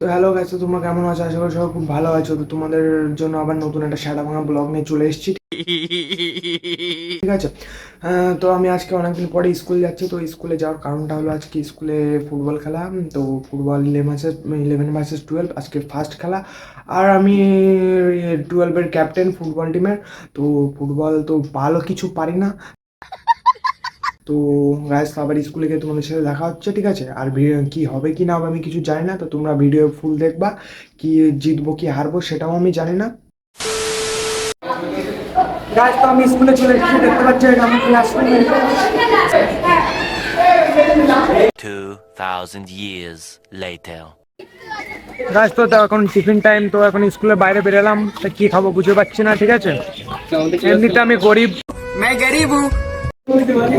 তো hello guys, তো তোমরা কেমন আছো? আশা করি সবাই খুব ভালো আছো। তো তোমাদের জন্য আবার নতুন একটা সাদা ভাঙা ব্লগ নিয়ে চলে এসেছি, ঠিক আছে? তো আমি আজকে অনেকদিন পরে স্কুল যাচ্ছি। তো স্কুলে যাওয়ার কারণটা হলো আজকে স্কুলে ফুটবল খেলা। তো ফুটবল 11 ভার্সেস 12 আজকে ফার্স্ট খেলা। আর আমি 12-এর ক্যাপ্টেন ফুটবল টিমের। তো ফুটবল তো ভালো কিছু পারি না। তো গাইস, আবার স্কুলে গিয়ে তোমাদের সাথে দেখা হচ্ছে, ঠিক আছে? আর কি হবে কি না হবে আমি কিছু জানি না। তো তোমরা ভিডিও ফুল দেখবা। কি জিতবো কি হারবো সেটাও আমি জানি না। গাইস, তো আমি স্কুলে চলে এসেছি, দেখতে পাচ্ছি এটা আমার ক্লাসরুম। 2000 years later. গাইস, তো এখন টিফিন টাইম। তো এখন স্কুলের বাইরে বেরোলাম, তা কি খাবো বুঝতে পারছি না, ঠিক আছে? এমনিতে আমি গরিব।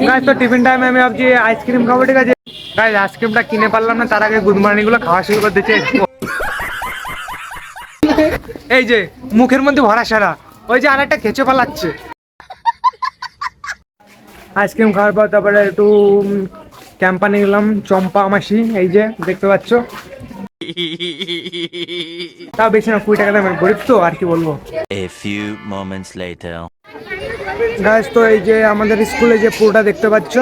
গাইস, তো টিফিন টাইমে আমি ভাবছি আইসক্রিম খাবো, ঠিক আছে? গাইস, আইসক্রিমটা কিনে পারলাম না, তার আগে গুড মর্নিং গুলো খাওয়া শুরু করে দিচ্ছে। এই যে মুখের মধ্যে ভরা সারা, ওই যে আরেকটা খেচে পালাচ্ছে। আইসক্রিম খাওয়ার পর তারপরে একটু ক্যাম্পা নিলাম, চম্পা মাসি, এই যে দেখতে পাচ্ছ। তাও বেশি না, 20 টাকা দামের, গরিব তো আর কি বলবো। A few moments later. Guys, তো এই যে আমাদের স্কুলে যে পুরোটা দেখতে পাচ্ছ,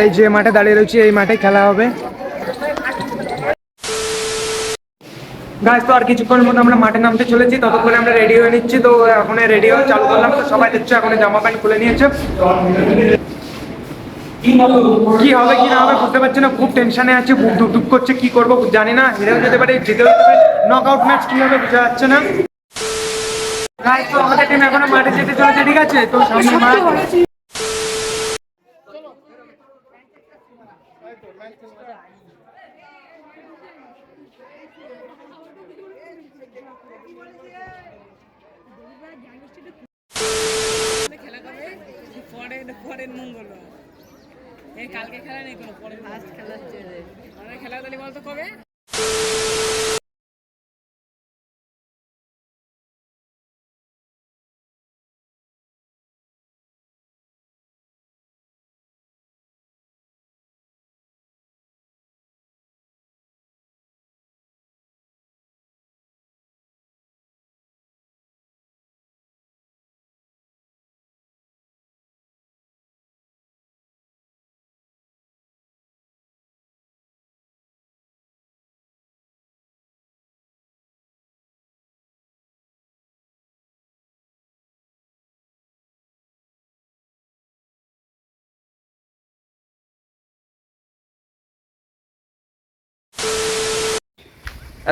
এই যে মাঠে দাঁড়িয়ে রয়েছে, এই মাঠে খেলা হবে। গাইস, তো আর কিছুক্ষণের মধ্যে আমরা মাঠে নামতে চলেছি, ততক্ষণে আমরা রেডি হয়ে নিচ্ছি। তো এখন রেডিও চালু করলাম, তো সবাই দেখছো এখন জামা প্যান্ট খুলে নিয়েছে। কি হবে কি না হবে বুঝতে পারছি না, খুব টেনশনে আছে, বুক ধুক ধুক করছে, কি করবো জানি না। হেরেও যেতে পারে, জিতেও যেতে পারে। নক আউট ম্যাচ কি হবে বোঝা যাচ্ছে না। গাইস, তো আমাদের টিম এখনো মাঠে যেতে চলেছে, ঠিক আছে? তো সামনে মাঠ। খেলা কবে? পরের মঙ্গলবার। এই কালকে খেলা নেই কোনো, পরের ফার্স্ট খেলা হচ্ছে। আমরা খেলা তাহলে বলতো কবে?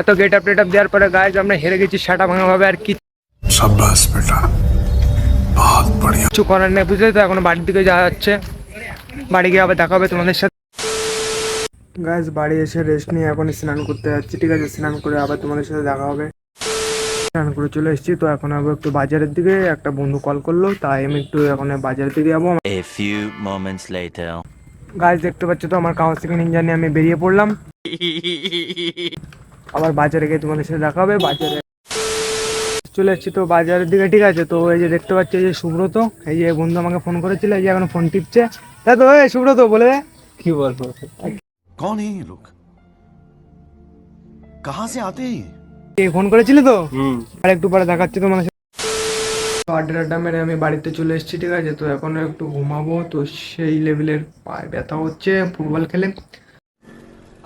এত গেট আপ টেট আপ দেওয়ার পরে গাইস আমরা হেরে গেছি সাটা ভাঙা ভাবে। আর शाबाश बेटा, बहुत बढ़िया। কিছু করার নেই, বুঝলে তো? এখন বাড়ির দিকে যাওয়া যাচ্ছে, বাড়ি গিয়ে আবার দেখা হবে তোমাদের সাথে। গাইস, বাড়ি এসে রেস্ট নিয়ে এখন স্নান করতে যাচ্ছি, ঠিক আছে? স্নান করে আবার তোমাদের সাথে দেখা হবে। স্নান করে চলে এসেছি, তো এখন আবার একটু বাজারের দিকে, একটা বন্ধু কল করলো, তাই আমি একটু এখন বাজারের দিকে যাবো। A few moments later. Guys, দেখতে পাচ্ছ তো আমার কাওয়াসাকি নিনজা নিয়ে আমি বেরিয়ে পড়লাম। আবার বাজারে গিয়ে তোমাদের সাথে দেখা হবে। বাজারে চলে এসেছি তো বাজারের দিকে, ঠিক আছে? তো এই যে দেখতে পাচ্ছি, এই যে সুব্রত, এই যে বন্ধু আমাকে ফোন করেছিল, এই যে এখন ফোন টিপছে। তা তো এই সুব্রত বলে দে। কি বলবো? कौन है ये लोग? कहाँ से आते हैं ये? এই ফোন করেছিলি তো? আর একটু পরে দেখাচ্ছি তোমার সাথে। আড্ডা আড্ডা মেরে আমি বাড়িতে চলে এসেছি, ঠিক আছে? তো এখন একটু ঘুমাবো। তো সেই লেভেলের পায়ে ব্যথা হচ্ছে ফুটবল খেলে।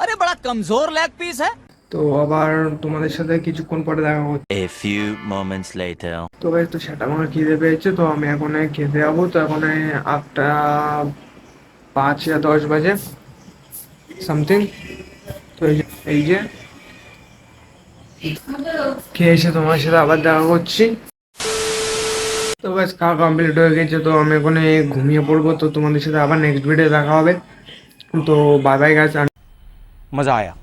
अरे बड़ा कमजोर लेग पीस है। তো আবার তোমাদের সাথে কিছুক্ষণ পরে দেখা হচ্ছে। A few moments later. তো ভাই, তো সেটা আমার খিদে পেয়েছে, তো আমি এখন খেতে যাবো। তো এখন 8:05 या 10 বাজে সামথিং। তো এই যে খেয়ে এসে তোমার সাথে আবার দেখা করছি। তো ব্যাস খাওয়া কমপ্লিট হয়ে গেছে, তো আমি এখন ঘুমিয়ে পড়বো। তো তোমাদের সাথে আবার নেক্সট ভিডিও দেখা হবে। তো বাই বাই গাইস। मजा आया।